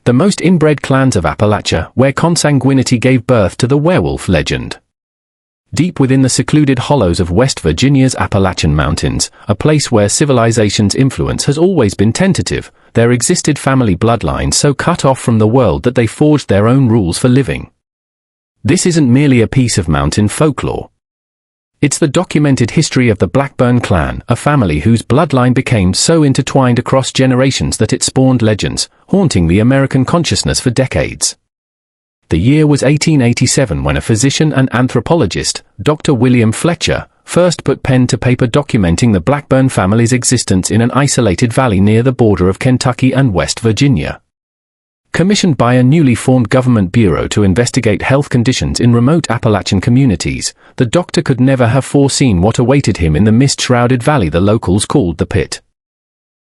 the most inbred clans of Appalachia, where consanguinity gave birth to the werewolf legend. Deep within the secluded hollows of West Virginia's Appalachian Mountains, a place where civilization's influence has always been tentative, there existed family bloodlines so cut off from the world that they forged their own rules for living. This isn't merely a piece of mountain folklore. It's the documented history of the Blackburn clan, a family whose bloodline became so intertwined across generations that it spawned legends, haunting the American consciousness for decades. The year was 1887 when a physician and anthropologist, Dr. William Fletcher, first put pen to paper documenting the Blackburn family's existence in an isolated valley near the border of Kentucky and West Virginia. Commissioned by a newly formed government bureau to investigate health conditions in remote Appalachian communities, the doctor could never have foreseen what awaited him in the mist-shrouded valley the locals called the Pit.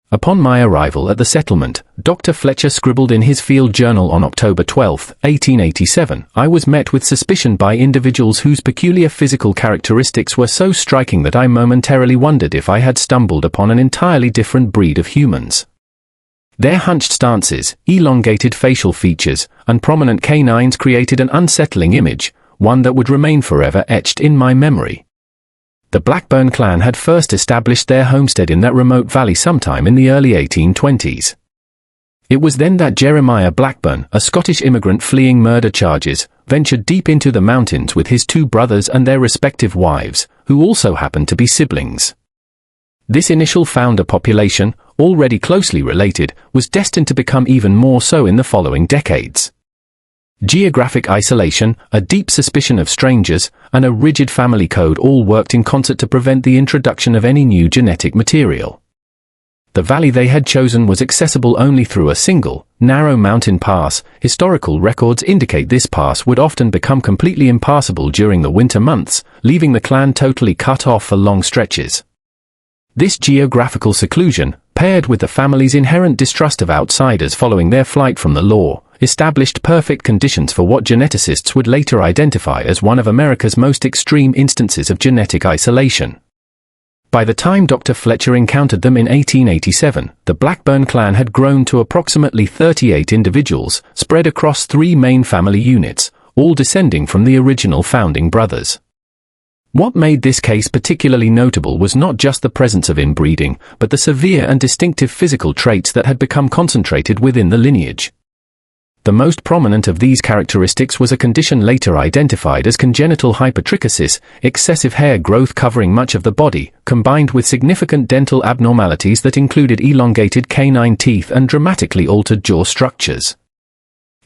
Upon my arrival at the settlement, Dr. Fletcher scribbled in his field journal on October 12, 1887, I was met with suspicion by individuals whose peculiar physical characteristics were so striking that I momentarily wondered if I had stumbled upon an entirely different breed of humans. Their hunched stances, elongated facial features, and prominent canines created an unsettling image, one that would remain forever etched in my memory. The Blackburn clan had first established their homestead in that remote valley sometime in the early 1820s. It was then that Jeremiah Blackburn, a Scottish immigrant fleeing murder charges, ventured deep into the mountains with his two brothers and their respective wives, who also happened to be siblings. This initial founder population, already closely related, was destined to become even more so in the following decades. Geographic isolation, a deep suspicion of strangers, and a rigid family code all worked in concert to prevent the introduction of any new genetic material. The valley they had chosen was accessible only through a single, narrow mountain pass. Historical records indicate this pass would often become completely impassable during the winter months, leaving the clan totally cut off for long stretches. This geographical seclusion, paired with the family's inherent distrust of outsiders following their flight from the law, established perfect conditions for what geneticists would later identify as one of America's most extreme instances of genetic isolation. By the time Dr. Fletcher encountered them in 1887, the Blackburn clan had grown to approximately 38 individuals, spread across three main family units, all descending from the original founding brothers. What made this case particularly notable was not just the presence of inbreeding, but the severe and distinctive physical traits that had become concentrated within the lineage. The most prominent of these characteristics was a condition later identified as congenital hypertrichosis, excessive hair growth covering much of the body, combined with significant dental abnormalities that included elongated canine teeth and dramatically altered jaw structures.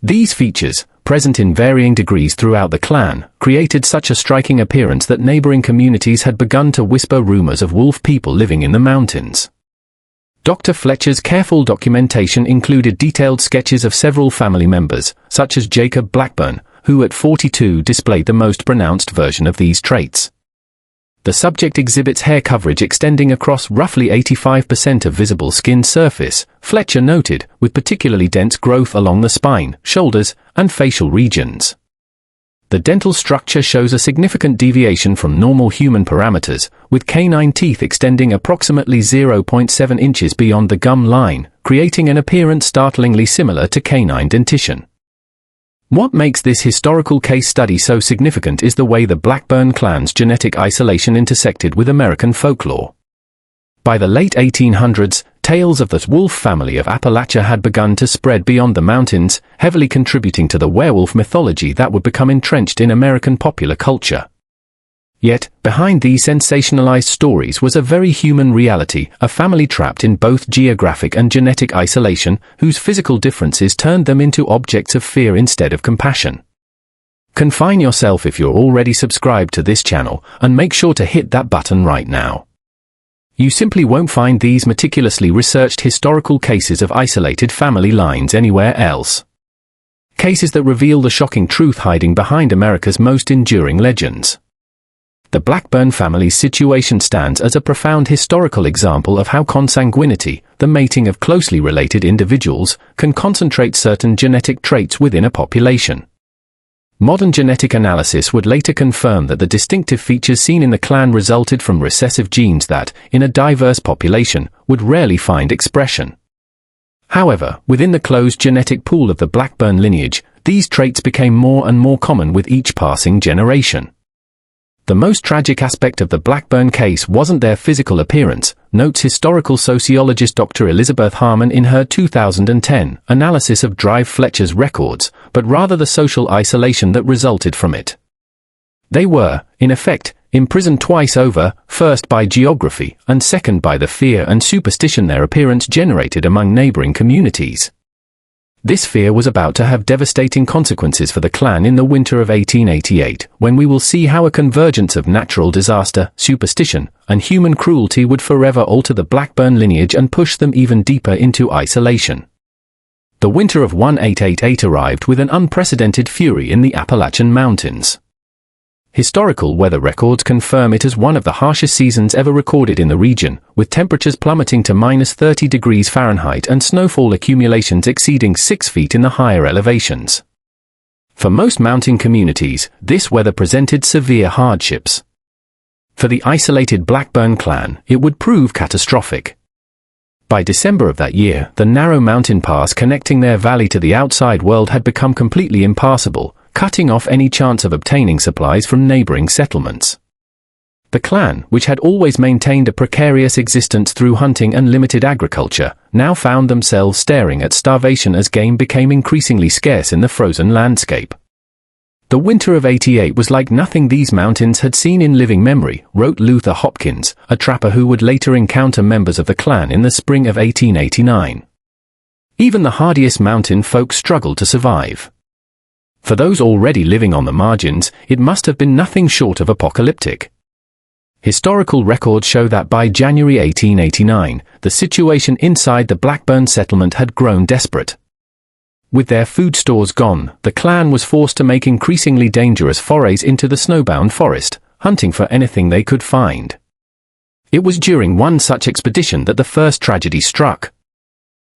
These features, present in varying degrees throughout the clan, created such a striking appearance that neighboring communities had begun to whisper rumors of wolf people living in the mountains. Dr. Fletcher's careful documentation included detailed sketches of several family members, such as Jacob Blackburn, who at 42 displayed the most pronounced version of these traits. The subject exhibits hair coverage extending across roughly 85% of visible skin surface, Fletcher noted, with particularly dense growth along the spine, shoulders, and facial regions. The dental structure shows a significant deviation from normal human parameters, with canine teeth extending approximately 0.7 inches beyond the gum line, creating an appearance startlingly similar to canine dentition. What makes this historical case study so significant is the way the Blackburn clan's genetic isolation intersected with American folklore. By the late 1800s, tales of the wolf family of Appalachia had begun to spread beyond the mountains, heavily contributing to the werewolf mythology that would become entrenched in American popular culture. Yet, behind these sensationalized stories was a very human reality, a family trapped in both geographic and genetic isolation, whose physical differences turned them into objects of fear instead of compassion. Confine yourself if you're already subscribed to this channel, and make sure to hit that button right now. You simply won't find these meticulously researched historical cases of isolated family lines anywhere else. Cases that reveal the shocking truth hiding behind America's most enduring legends. The Blackburn family's situation stands as a profound historical example of how consanguinity, the mating of closely related individuals, can concentrate certain genetic traits within a population. Modern genetic analysis would later confirm that the distinctive features seen in the clan resulted from recessive genes that, in a diverse population, would rarely find expression. However, within the closed genetic pool of the Blackburn lineage, these traits became more and more common with each passing generation. The most tragic aspect of the Blackburn case wasn't their physical appearance, notes historical sociologist Dr. Elizabeth Harmon in her 2010 analysis of Drive Fletcher's records, but rather the social isolation that resulted from it. They were, in effect, imprisoned twice over, first by geography, and second by the fear and superstition their appearance generated among neighboring communities. This fear was about to have devastating consequences for the clan in the winter of 1888, when we will see how a convergence of natural disaster, superstition, and human cruelty would forever alter the Blackburn lineage and push them even deeper into isolation. The winter of 1888 arrived with an unprecedented fury in the Appalachian Mountains. Historical weather records confirm it as one of the harshest seasons ever recorded in the region, with temperatures plummeting to -30 degrees Fahrenheit and snowfall accumulations exceeding 6 feet in the higher elevations. For most mountain communities, this weather presented severe hardships. For the isolated Blackburn clan, it would prove catastrophic. By December of that year, the narrow mountain pass connecting their valley to the outside world had become completely impassable, cutting off any chance of obtaining supplies from neighboring settlements. The clan, which had always maintained a precarious existence through hunting and limited agriculture, now found themselves staring at starvation as game became increasingly scarce in the frozen landscape. The winter of '88 was like nothing these mountains had seen in living memory, wrote Luther Hopkins, a trapper who would later encounter members of the clan in the spring of 1889. Even the hardiest mountain folk struggled to survive. For those already living on the margins, it must have been nothing short of apocalyptic. Historical records show that by January 1889, the situation inside the Blackburn settlement had grown desperate. With their food stores gone, the clan was forced to make increasingly dangerous forays into the snowbound forest, hunting for anything they could find. It was during one such expedition that the first tragedy struck.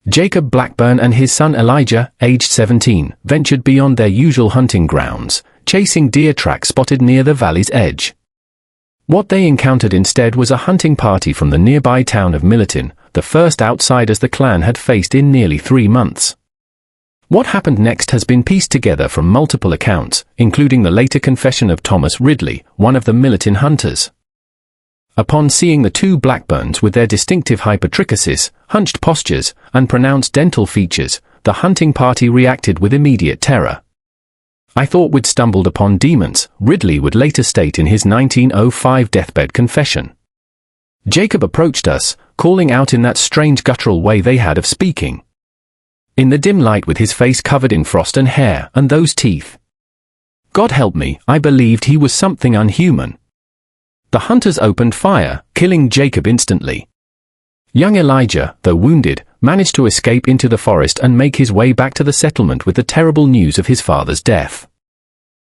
Jacob Blackburn and his son Elijah, aged 17, ventured beyond their usual hunting grounds, chasing deer tracks spotted near the valley's edge. What they encountered instead was a hunting party from the nearby town of Millerton, the first outsiders the clan had faced in nearly 3 months. What happened next has been pieced together from multiple accounts, including the later confession of Thomas Ridley, one of the Millerton hunters. Upon seeing the two Blackburns with their distinctive hypertrichosis, hunched postures, and pronounced dental features, the hunting party reacted with immediate terror. "I thought we'd stumbled upon demons," Ridley would later state in his 1905 deathbed confession. "Jacob approached us, calling out in that strange guttural way they had of speaking. In the dim light with his face covered in frost and hair, and those teeth. God help me, I believed he was something unhuman. The hunters opened fire, killing Jacob instantly. Young Elijah, though wounded, managed to escape into the forest and make his way back to the settlement with the terrible news of his father's death.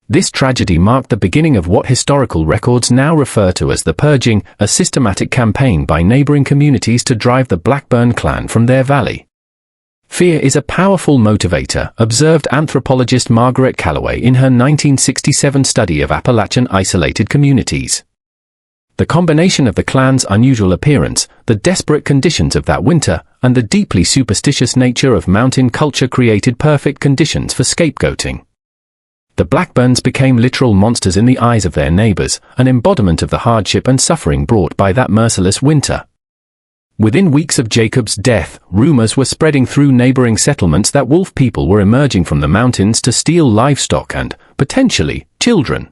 This tragedy marked the beginning of what historical records now refer to as the Purging, a systematic campaign by neighboring communities to drive the Blackburn clan from their valley. Fear is a powerful motivator, observed anthropologist Margaret Calloway in her 1967 study of Appalachian isolated communities. The combination of the clan's unusual appearance, the desperate conditions of that winter, and the deeply superstitious nature of mountain culture created perfect conditions for scapegoating. The Blackburns became literal monsters in the eyes of their neighbors, an embodiment of the hardship and suffering brought by that merciless winter. Within weeks of Jacob's death, rumors were spreading through neighboring settlements that wolf people were emerging from the mountains to steal livestock and, potentially, children.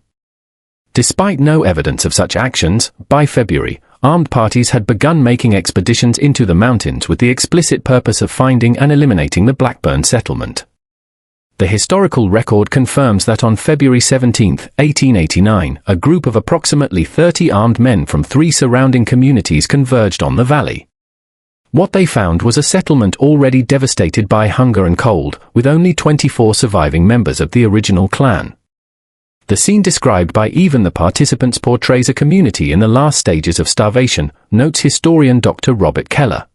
Despite no evidence of such actions, by February, armed parties had begun making expeditions into the mountains with the explicit purpose of finding and eliminating the Blackburn settlement. The historical record confirms that on February 17, 1889, a group of approximately 30 armed men from 3 surrounding communities converged on the valley. What they found was a settlement already devastated by hunger and cold, with only 24 surviving members of the original clan. The scene described by even the participants portrays a community in the last stages of starvation, notes historian Dr. Robert Keller.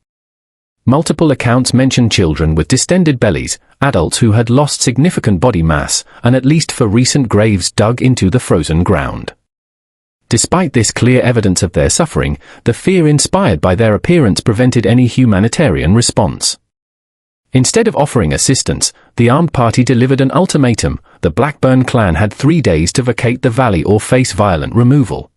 Multiple accounts mention children with distended bellies, adults who had lost significant body mass, and at least 4 recent graves dug into the frozen ground. Despite this clear evidence of their suffering, the fear inspired by their appearance prevented any humanitarian response. Instead of offering assistance, the armed party delivered an ultimatum: the Blackburn clan had 3 days to vacate the valley or face violent removal.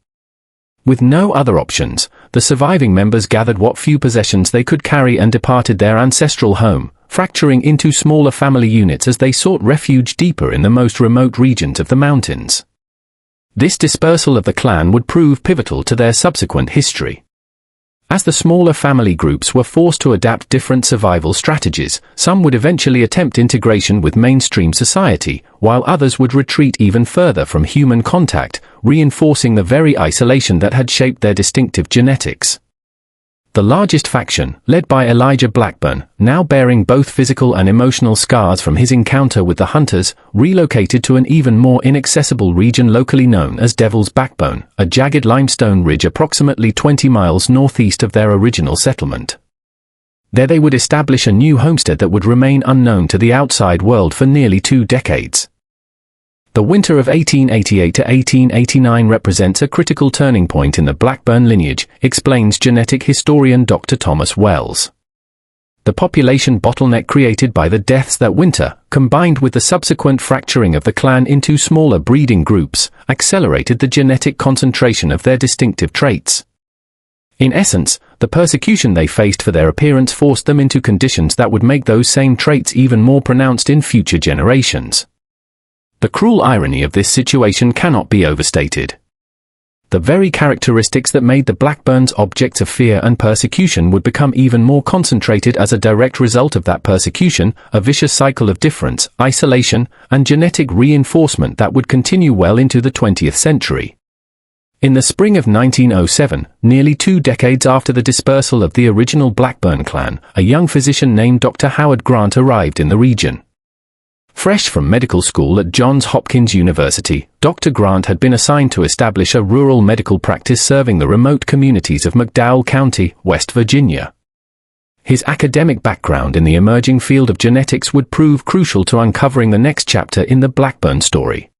With no other options, the surviving members gathered what few possessions they could carry and departed their ancestral home, fracturing into smaller family units as they sought refuge deeper in the most remote regions of the mountains. This dispersal of the clan would prove pivotal to their subsequent history. As the smaller family groups were forced to adapt different survival strategies, some would eventually attempt integration with mainstream society, while others would retreat even further from human contact, reinforcing the very isolation that had shaped their distinctive genetics. The largest faction, led by Elijah Blackburn, now bearing both physical and emotional scars from his encounter with the hunters, relocated to an even more inaccessible region locally known as Devil's Backbone, a jagged limestone ridge approximately 20 miles northeast of their original settlement. There they would establish a new homestead that would remain unknown to the outside world for nearly 2 decades. The winter of 1888 to 1889 represents a critical turning point in the Blackburn lineage, explains genetic historian Dr. Thomas Wells. The population bottleneck created by the deaths that winter, combined with the subsequent fracturing of the clan into smaller breeding groups, accelerated the genetic concentration of their distinctive traits. In essence, the persecution they faced for their appearance forced them into conditions that would make those same traits even more pronounced in future generations. The cruel irony of this situation cannot be overstated. The very characteristics that made the Blackburns objects of fear and persecution would become even more concentrated as a direct result of that persecution, a vicious cycle of difference, isolation, and genetic reinforcement that would continue well into the 20th century. In the spring of 1907, nearly 2 decades after the dispersal of the original Blackburn clan, a young physician named Dr. Howard Grant arrived in the region. Fresh from medical school at Johns Hopkins University, Dr. Grant had been assigned to establish a rural medical practice serving the remote communities of McDowell County, West Virginia. His academic background in the emerging field of genetics would prove crucial to uncovering the next chapter in the Blackburn story.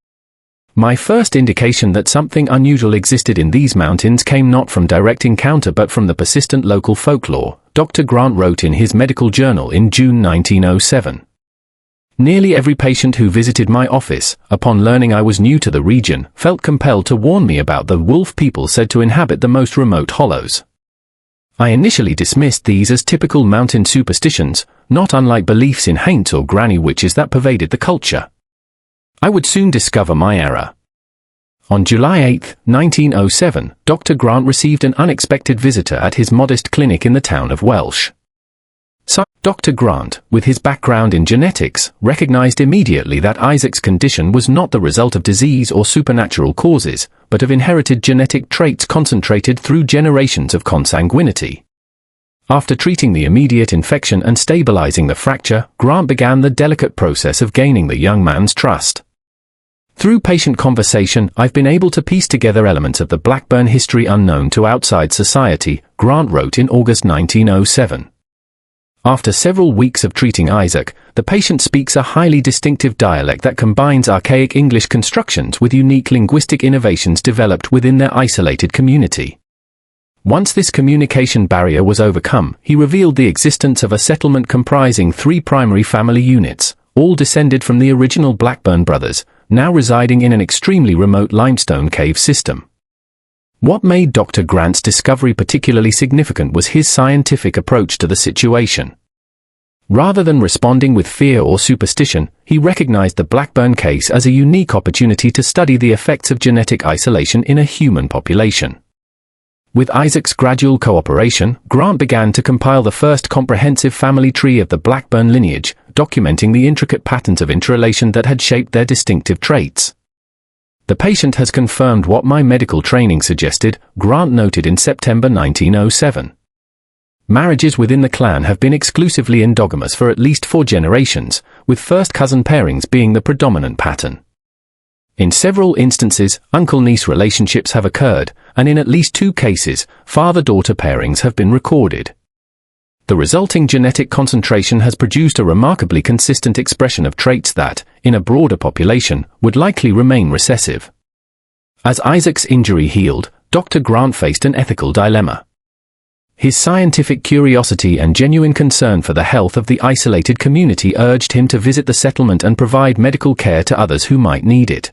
My first indication that something unusual existed in these mountains came not from direct encounter but from the persistent local folklore, Dr. Grant wrote in his medical journal in June 1907. Nearly every patient who visited my office, upon learning I was new to the region, felt compelled to warn me about the wolf people said to inhabit the most remote hollows. I initially dismissed these as typical mountain superstitions, not unlike beliefs in haints or granny witches that pervaded the culture. I would soon discover my error. On July 8, 1907, Dr. Grant received an unexpected visitor at his modest clinic in the town of Welsh. Dr. Grant, with his background in genetics, recognized immediately that Isaac's condition was not the result of disease or supernatural causes, but of inherited genetic traits concentrated through generations of consanguinity. After treating the immediate infection and stabilizing the fracture, Grant began the delicate process of gaining the young man's trust. Through patient conversation, I've been able to piece together elements of the Blackburn history unknown to outside society, Grant wrote in August 1907. After several weeks of treating Isaac, the patient speaks a highly distinctive dialect that combines archaic English constructions with unique linguistic innovations developed within their isolated community. Once this communication barrier was overcome, he revealed the existence of a settlement comprising 3 primary family units, all descended from the original Blackburn brothers, now residing in an extremely remote limestone cave system. What made Dr. Grant's discovery particularly significant was his scientific approach to the situation. Rather than responding with fear or superstition, he recognized the Blackburn case as a unique opportunity to study the effects of genetic isolation in a human population. With Isaac's gradual cooperation, Grant began to compile the first comprehensive family tree of the Blackburn lineage, documenting the intricate patterns of interrelation that had shaped their distinctive traits. The patient has confirmed what my medical training suggested, Grant noted in September 1907. Marriages within the clan have been exclusively endogamous for at least 4 generations, with first cousin pairings being the predominant pattern. In several instances, uncle-niece relationships have occurred, and in at least 2 cases, father-daughter pairings have been recorded. The resulting genetic concentration has produced a remarkably consistent expression of traits that, in a broader population, would likely remain recessive. As Isaac's injury healed, Dr. Grant faced an ethical dilemma. His scientific curiosity and genuine concern for the health of the isolated community urged him to visit the settlement and provide medical care to others who might need it.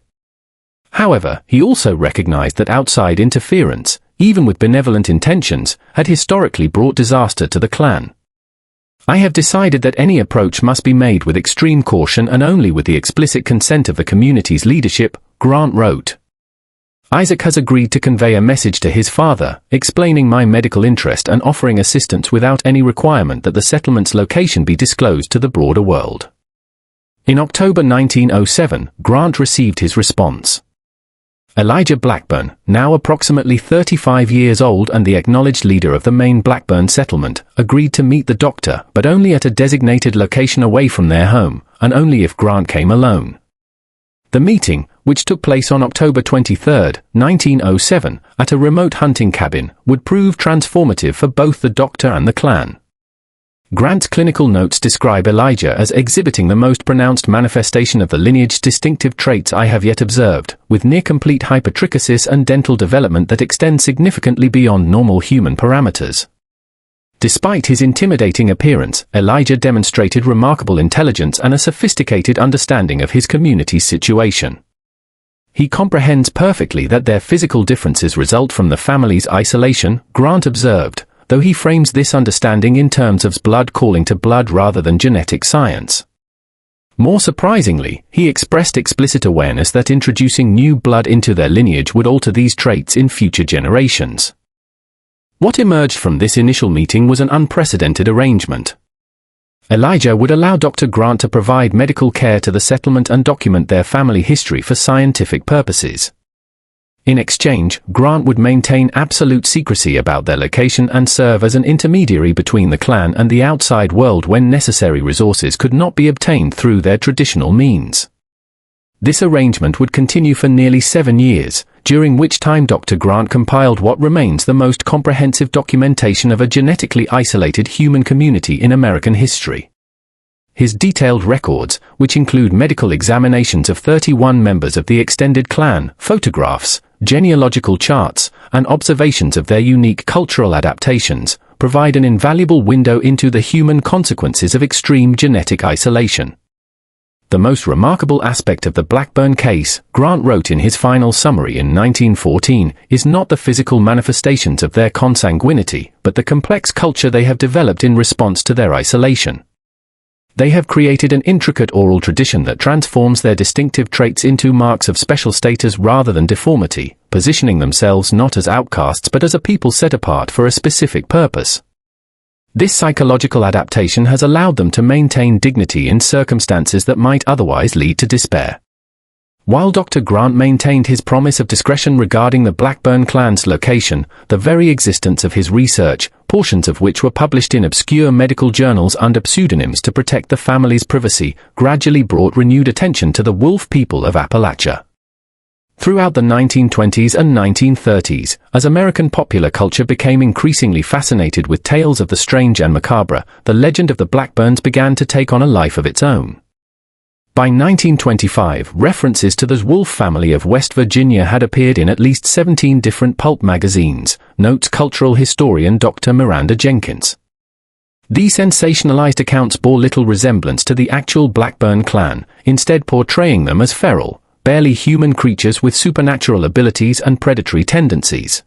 However, he also recognized that outside interference, even with benevolent intentions, had historically brought disaster to the clan. I have decided that any approach must be made with extreme caution and only with the explicit consent of the community's leadership, Grant wrote. Isaac has agreed to convey a message to his father, explaining my medical interest and offering assistance without any requirement that the settlement's location be disclosed to the broader world. In October 1907, Grant received his response. Elijah Blackburn, now approximately 35 years old and the acknowledged leader of the main Blackburn settlement, agreed to meet the doctor, but only at a designated location away from their home, and only if Grant came alone. The meeting, which took place on October 23, 1907, at a remote hunting cabin, would prove transformative for both the doctor and the clan. Grant's clinical notes describe Elijah as exhibiting the most pronounced manifestation of the lineage's distinctive traits I have yet observed, with near-complete hypertrichosis and dental development that extend significantly beyond normal human parameters. Despite his intimidating appearance, Elijah demonstrated remarkable intelligence and a sophisticated understanding of his community's situation. He comprehends perfectly that their physical differences result from the family's isolation, Grant observed, though he frames this understanding in terms of blood calling to blood rather than genetic science. More surprisingly, he expressed explicit awareness that introducing new blood into their lineage would alter these traits in future generations. What emerged from this initial meeting was an unprecedented arrangement. Elijah would allow Dr. Grant to provide medical care to the settlement and document their family history for scientific purposes. In exchange, Grant would maintain absolute secrecy about their location and serve as an intermediary between the clan and the outside world when necessary resources could not be obtained through their traditional means. This arrangement would continue for nearly 7 years, during which time Dr. Grant compiled what remains the most comprehensive documentation of a genetically isolated human community in American history. His detailed records, which include medical examinations of 31 members of the extended clan, photographs, genealogical charts, and observations of their unique cultural adaptations, provide an invaluable window into the human consequences of extreme genetic isolation. The most remarkable aspect of the Blackburn case, Grant wrote in his final summary in 1914, is not the physical manifestations of their consanguinity, but the complex culture they have developed in response to their isolation. They have created an intricate oral tradition that transforms their distinctive traits into marks of special status rather than deformity, positioning themselves not as outcasts but as a people set apart for a specific purpose. This psychological adaptation has allowed them to maintain dignity in circumstances that might otherwise lead to despair. While Dr. Grant maintained his promise of discretion regarding the Blackburn clan's location, the very existence of his research, portions of which were published in obscure medical journals under pseudonyms to protect the family's privacy, gradually brought renewed attention to the wolf people of Appalachia. Throughout the 1920s and 1930s, as American popular culture became increasingly fascinated with tales of the strange and macabre, the legend of the Blackburns began to take on a life of its own. By 1925, references to the Wolf family of West Virginia had appeared in at least 17 different pulp magazines, notes cultural historian Dr. Miranda Jenkins. These sensationalized accounts bore little resemblance to the actual Blackburn clan, instead portraying them as feral, barely human creatures with supernatural abilities and predatory tendencies.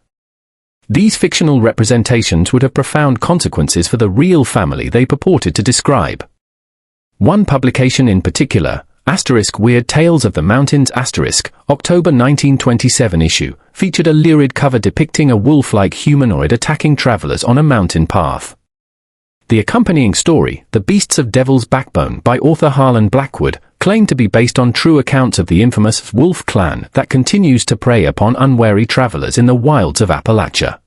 These fictional representations would have profound consequences for the real family they purported to describe. One publication in particular, Weird Tales of the Mountains October 1927 issue, featured a lurid cover depicting a wolf-like humanoid attacking travelers on a mountain path. The accompanying story, The Beasts of Devil's Backbone by author Harlan Blackwood, claimed to be based on true accounts of the infamous wolf clan that continues to prey upon unwary travelers in the wilds of Appalachia.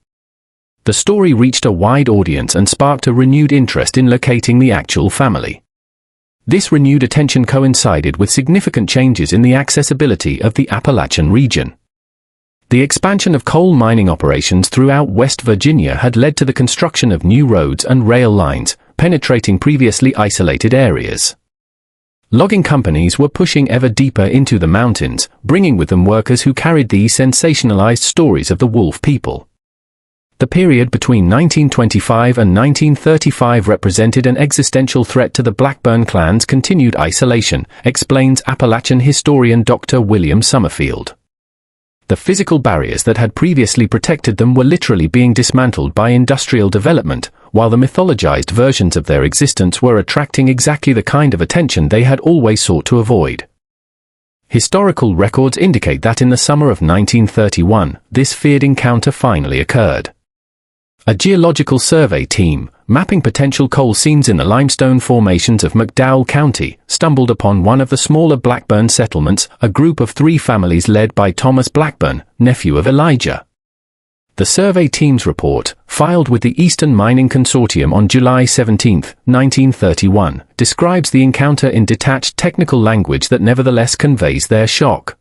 The story reached a wide audience and sparked a renewed interest in locating the actual family. This renewed attention coincided with significant changes in the accessibility of the Appalachian region. The expansion of coal mining operations throughout West Virginia had led to the construction of new roads and rail lines, penetrating previously isolated areas. Logging companies were pushing ever deeper into the mountains, bringing with them workers who carried these sensationalized stories of the wolf people. The period between 1925 and 1935 represented an existential threat to the Blackburn clan's continued isolation, explains Appalachian historian Dr. William Summerfield. The physical barriers that had previously protected them were literally being dismantled by industrial development, while the mythologized versions of their existence were attracting exactly the kind of attention they had always sought to avoid. Historical records indicate that in the summer of 1931, this feared encounter finally occurred. A geological survey team, mapping potential coal seams in the limestone formations of McDowell County, stumbled upon one of the smaller Blackburn settlements, a group of 3 families led by Thomas Blackburn, nephew of Elijah. The survey team's report, filed with the Eastern Mining Consortium on July 17, 1931, describes the encounter in detached technical language that nevertheless conveys their shock.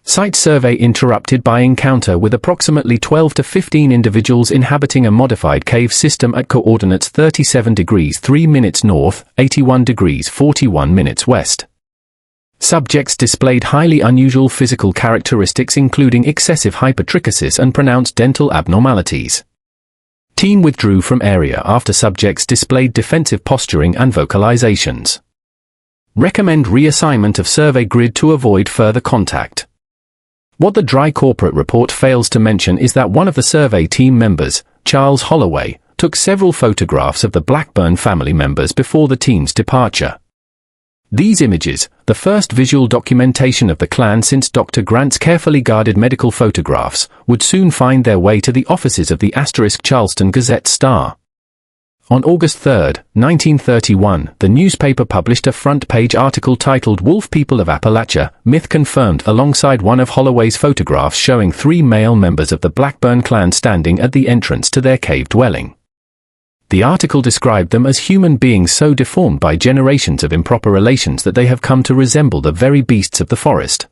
Site survey interrupted by encounter with approximately 12 to 15 individuals inhabiting a modified cave system at coordinates 37 degrees 3 minutes north, 81 degrees 41 minutes west. Subjects displayed highly unusual physical characteristics including excessive hypertrichosis and pronounced dental abnormalities. Team withdrew from area after subjects displayed defensive posturing and vocalizations. Recommend reassignment of survey grid to avoid further contact. What the dry corporate report fails to mention is that one of the survey team members, Charles Holloway, took several photographs of the Blackburn family members before the team's departure. These images, the first visual documentation of the clan since Dr. Grant's carefully guarded medical photographs, would soon find their way to the offices of the Charleston Gazette-Star. On August 3, 1931, the newspaper published a front-page article titled "Wolf People of Appalachia, Myth Confirmed," alongside one of Holloway's photographs showing 3 male members of the Blackburn clan standing at the entrance to their cave dwelling. The article described them as human beings so deformed by generations of improper relations that they have come to resemble the very beasts of the forest.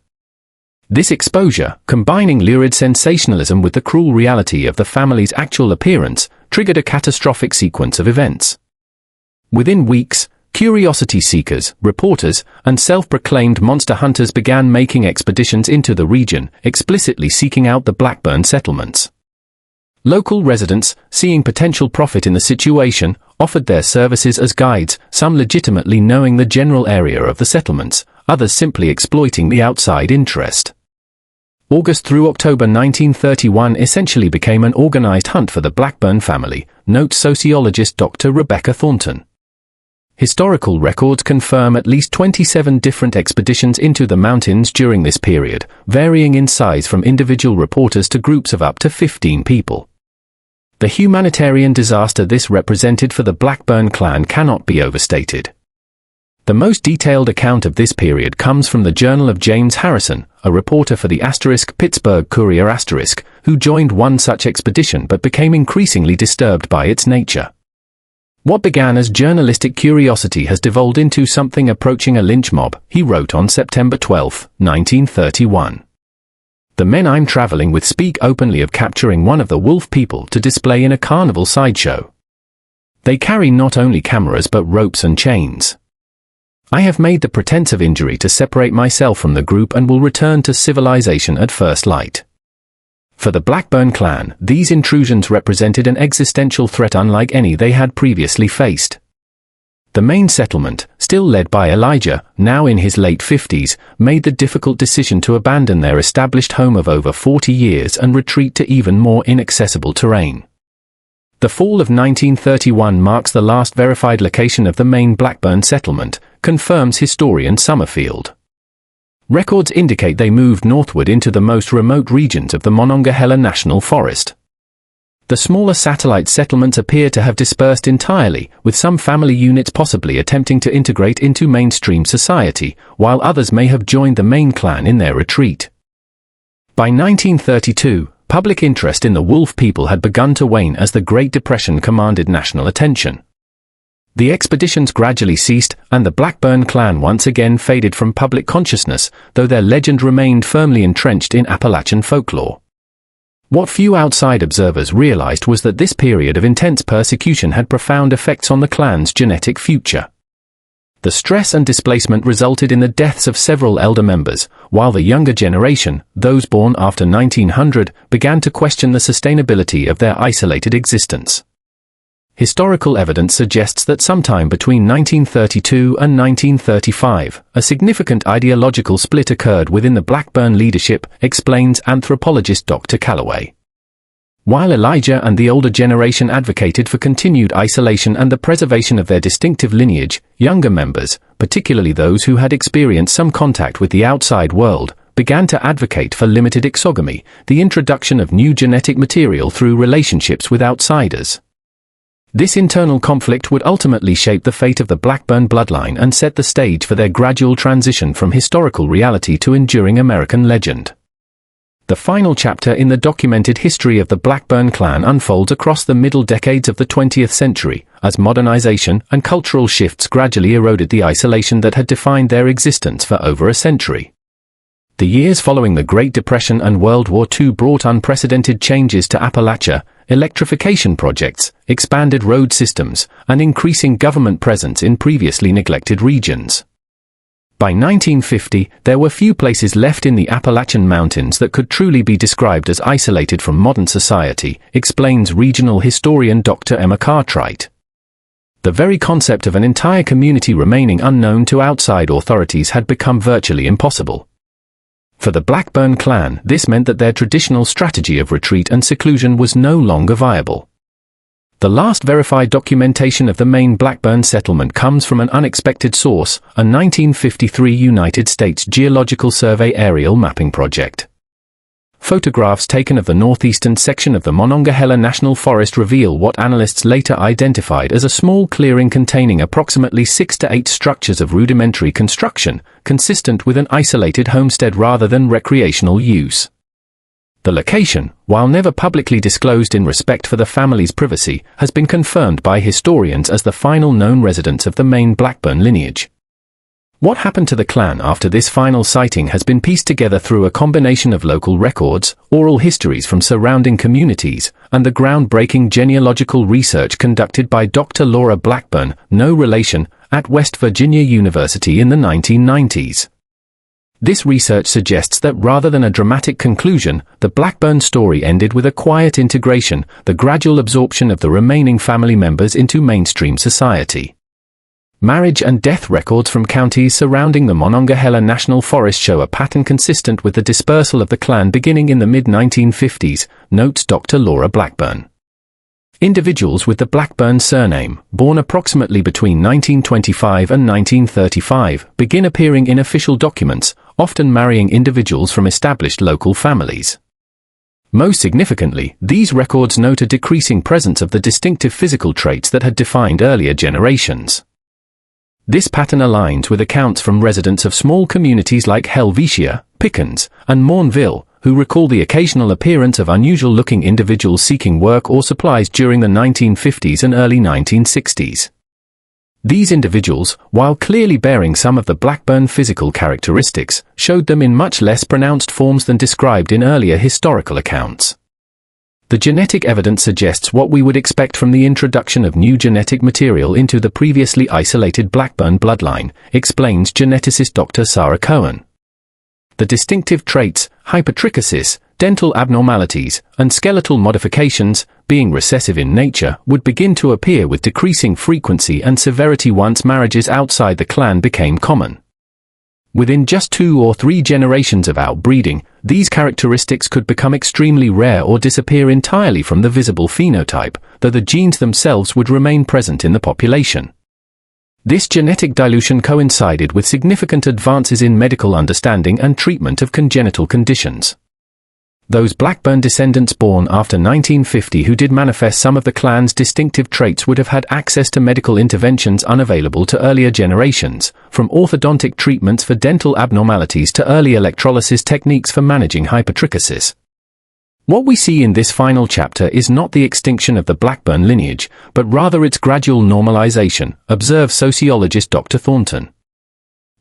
This exposure, combining lurid sensationalism with the cruel reality of the family's actual appearance, triggered a catastrophic sequence of events. Within weeks, curiosity seekers, reporters, and self-proclaimed monster hunters began making expeditions into the region, explicitly seeking out the Blackburn settlements. Local residents, seeing potential profit in the situation, offered their services as guides, some legitimately knowing the general area of the settlements, others simply exploiting the outside interest. August through October 1931 essentially became an organized hunt for the Blackburn family, notes sociologist Dr. Rebecca Thornton. Historical records confirm at least 27 different expeditions into the mountains during this period, varying in size from individual reporters to groups of up to 15 people. The humanitarian disaster this represented for the Blackburn clan cannot be overstated. The most detailed account of this period comes from the journal of James Harrison, a reporter for the Pittsburgh Courier who joined one such expedition but became increasingly disturbed by its nature. What began as journalistic curiosity has devolved into something approaching a lynch mob, he wrote on September 12, 1931. The men I'm traveling with speak openly of capturing one of the wolf people to display in a carnival sideshow. They carry not only cameras but ropes and chains. I have made the pretense of injury to separate myself from the group and will return to civilization at first light. For the Blackburn clan, these intrusions represented an existential threat unlike any they had previously faced. The main settlement, still led by Elijah, now in his late 50s, made the difficult decision to abandon their established home of over 40 years and retreat to even more inaccessible terrain. The fall of 1931 marks the last verified location of the main Blackburn settlement, confirms historian Summerfield. Records indicate they moved northward into the most remote regions of the Monongahela National Forest. The smaller satellite settlements appear to have dispersed entirely, with some family units possibly attempting to integrate into mainstream society, while others may have joined the main clan in their retreat. By 1932, public interest in the wolf people had begun to wane as the Great Depression commanded national attention. The expeditions gradually ceased, and the Blackburn clan once again faded from public consciousness, though their legend remained firmly entrenched in Appalachian folklore. What few outside observers realized was that this period of intense persecution had profound effects on the clan's genetic future. The stress and displacement resulted in the deaths of several elder members, while the younger generation, those born after 1900, began to question the sustainability of their isolated existence. Historical evidence suggests that sometime between 1932 and 1935, a significant ideological split occurred within the Blackburn leadership, explains anthropologist Dr. Calloway. While Elijah and the older generation advocated for continued isolation and the preservation of their distinctive lineage, younger members, particularly those who had experienced some contact with the outside world, began to advocate for limited exogamy, the introduction of new genetic material through relationships with outsiders. This internal conflict would ultimately shape the fate of the Blackburn bloodline and set the stage for their gradual transition from historical reality to enduring American legend. The final chapter in the documented history of the Blackburn clan unfolds across the middle decades of the 20th century, as modernization and cultural shifts gradually eroded the isolation that had defined their existence for over a century. The years following the Great Depression and World War II brought unprecedented changes to Appalachia, electrification projects, expanded road systems, and increasing government presence in previously neglected regions. By 1950, there were few places left in the Appalachian Mountains that could truly be described as isolated from modern society, explains regional historian Dr. Emma Cartwright. The very concept of an entire community remaining unknown to outside authorities had become virtually impossible. For the Blackburn clan, this meant that their traditional strategy of retreat and seclusion was no longer viable. The last verified documentation of the main Blackburn settlement comes from an unexpected source, a 1953 United States Geological Survey aerial mapping project. Photographs taken of the northeastern section of the Monongahela National Forest reveal what analysts later identified as a small clearing containing approximately 6 to 8 structures of rudimentary construction, consistent with an isolated homestead rather than recreational use. The location, while never publicly disclosed in respect for the family's privacy, has been confirmed by historians as the final known residence of the main Blackburn lineage. What happened to the clan after this final sighting has been pieced together through a combination of local records, oral histories from surrounding communities, and the groundbreaking genealogical research conducted by Dr. Laura Blackburn, no relation, at West Virginia University in the 1990s. This research suggests that rather than a dramatic conclusion, the Blackburn story ended with a quiet integration, the gradual absorption of the remaining family members into mainstream society. Marriage and death records from counties surrounding the Monongahela National Forest show a pattern consistent with the dispersal of the clan beginning in the mid-1950s, notes Dr. Laura Blackburn. Individuals with the Blackburn surname, born approximately between 1925 and 1935, begin appearing in official documents, often marrying individuals from established local families. Most significantly, these records note a decreasing presence of the distinctive physical traits that had defined earlier generations. This pattern aligns with accounts from residents of small communities like Helvetia, Pickens, and Mornville, who recall the occasional appearance of unusual-looking individuals seeking work or supplies during the 1950s and early 1960s. These individuals, while clearly bearing some of the Blackburn physical characteristics, showed them in much less pronounced forms than described in earlier historical accounts. The genetic evidence suggests what we would expect from the introduction of new genetic material into the previously isolated Blackburn bloodline, explains geneticist Dr. Sarah Cohen. The distinctive traits, hypertrichosis, dental abnormalities, and skeletal modifications, being recessive in nature, would begin to appear with decreasing frequency and severity once marriages outside the clan became common. Within just 2 or 3 generations of outbreeding, these characteristics could become extremely rare or disappear entirely from the visible phenotype, though the genes themselves would remain present in the population. This genetic dilution coincided with significant advances in medical understanding and treatment of congenital conditions. Those Blackburn descendants born after 1950 who did manifest some of the clan's distinctive traits would have had access to medical interventions unavailable to earlier generations, from orthodontic treatments for dental abnormalities to early electrolysis techniques for managing hypertrichosis. What we see in this final chapter is not the extinction of the Blackburn lineage, but rather its gradual normalization, observes sociologist Dr. Thornton.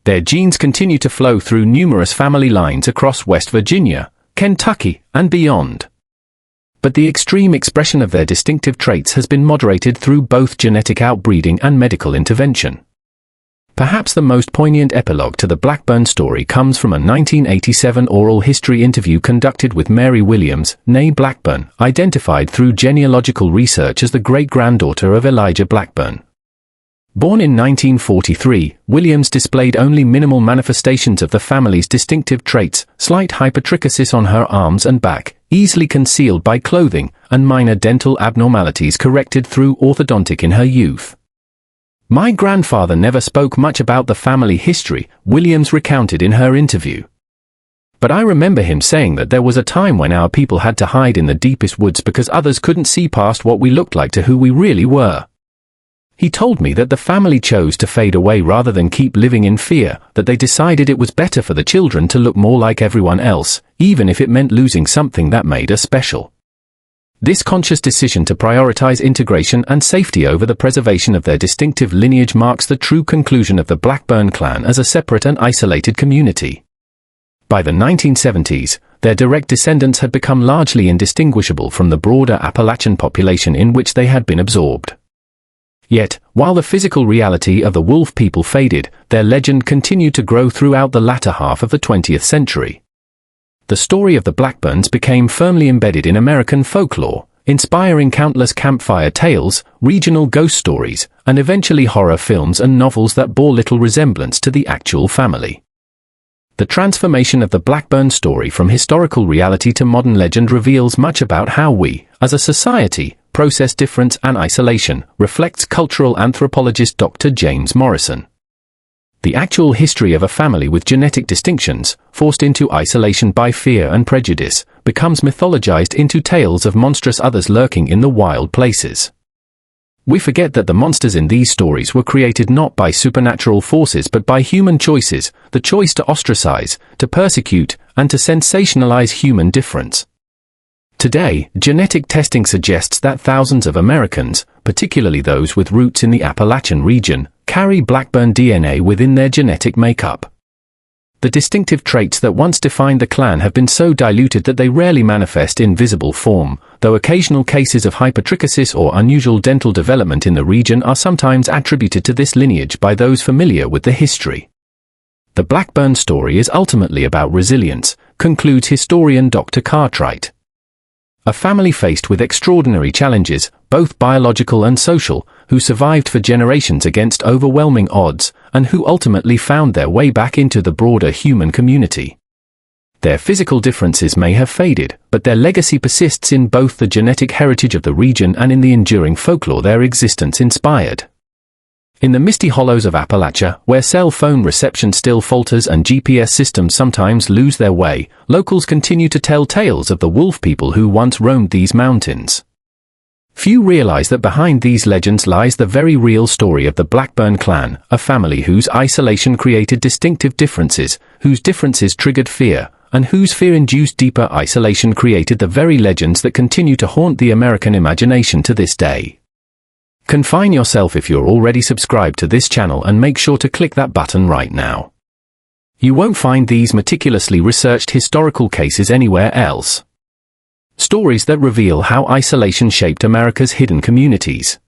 Their genes continue to flow through numerous family lines across West Virginia, Kentucky, and beyond. But the extreme expression of their distinctive traits has been moderated through both genetic outbreeding and medical intervention. Perhaps the most poignant epilogue to the Blackburn story comes from a 1987 oral history interview conducted with Mary Williams, née Blackburn, identified through genealogical research as the great-granddaughter of Elijah Blackburn. Born in 1943, Williams displayed only minimal manifestations of the family's distinctive traits, slight hypertrichosis on her arms and back, easily concealed by clothing, and minor dental abnormalities corrected through orthodontic in her youth. "My grandfather never spoke much about the family history," Williams recounted in her interview. "But I remember him saying that there was a time when our people had to hide in the deepest woods because others couldn't see past what we looked like to who we really were. He told me that the family chose to fade away rather than keep living in fear, that they decided it was better for the children to look more like everyone else, even if it meant losing something that made us special. This conscious decision to prioritize integration and safety over the preservation of their distinctive lineage marks the true conclusion of the Blackburn clan as a separate and isolated community." By the 1970s, their direct descendants had become largely indistinguishable from the broader Appalachian population in which they had been absorbed. Yet, while the physical reality of the Wolf people faded, their legend continued to grow throughout the latter half of the 20th century. The story of the Blackburns became firmly embedded in American folklore, inspiring countless campfire tales, regional ghost stories, and eventually horror films and novels that bore little resemblance to the actual family. The transformation of the Blackburn story from historical reality to modern legend reveals much about how we, as a society, process difference and isolation, reflects cultural anthropologist Dr. James Morrison. The actual history of a family with genetic distinctions, forced into isolation by fear and prejudice, becomes mythologized into tales of monstrous others lurking in the wild places. We forget that the monsters in these stories were created not by supernatural forces but by human choices, the choice to ostracize, to persecute, and to sensationalize human difference. Today, genetic testing suggests that thousands of Americans, particularly those with roots in the Appalachian region, carry Blackburn DNA within their genetic makeup. The distinctive traits that once defined the clan have been so diluted that they rarely manifest in visible form, though occasional cases of hypertrichosis or unusual dental development in the region are sometimes attributed to this lineage by those familiar with the history. The Blackburn story is ultimately about resilience, concludes historian Dr. Cartwright. A family faced with extraordinary challenges, both biological and social, who survived for generations against overwhelming odds, and who ultimately found their way back into the broader human community. Their physical differences may have faded, but their legacy persists in both the genetic heritage of the region and in the enduring folklore their existence inspired. In the misty hollows of Appalachia, where cell phone reception still falters and GPS systems sometimes lose their way, locals continue to tell tales of the wolf people who once roamed these mountains. Few realize that behind these legends lies the very real story of the Blackburn clan, a family whose isolation created distinctive differences, whose differences triggered fear, and whose fear-induced deeper isolation created the very legends that continue to haunt the American imagination to this day. Confine yourself if you're already subscribed to this channel and make sure to click that button right now. You won't find these meticulously researched historical cases anywhere else. Stories that reveal how isolation shaped America's hidden communities.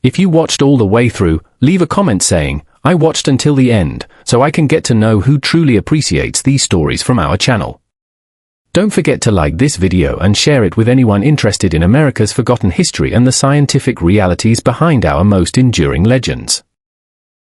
If you watched all the way through, leave a comment saying, "I watched until the end," so I can get to know who truly appreciates these stories from our channel. Don't forget to like this video and share it with anyone interested in America's forgotten history and the scientific realities behind our most enduring legends.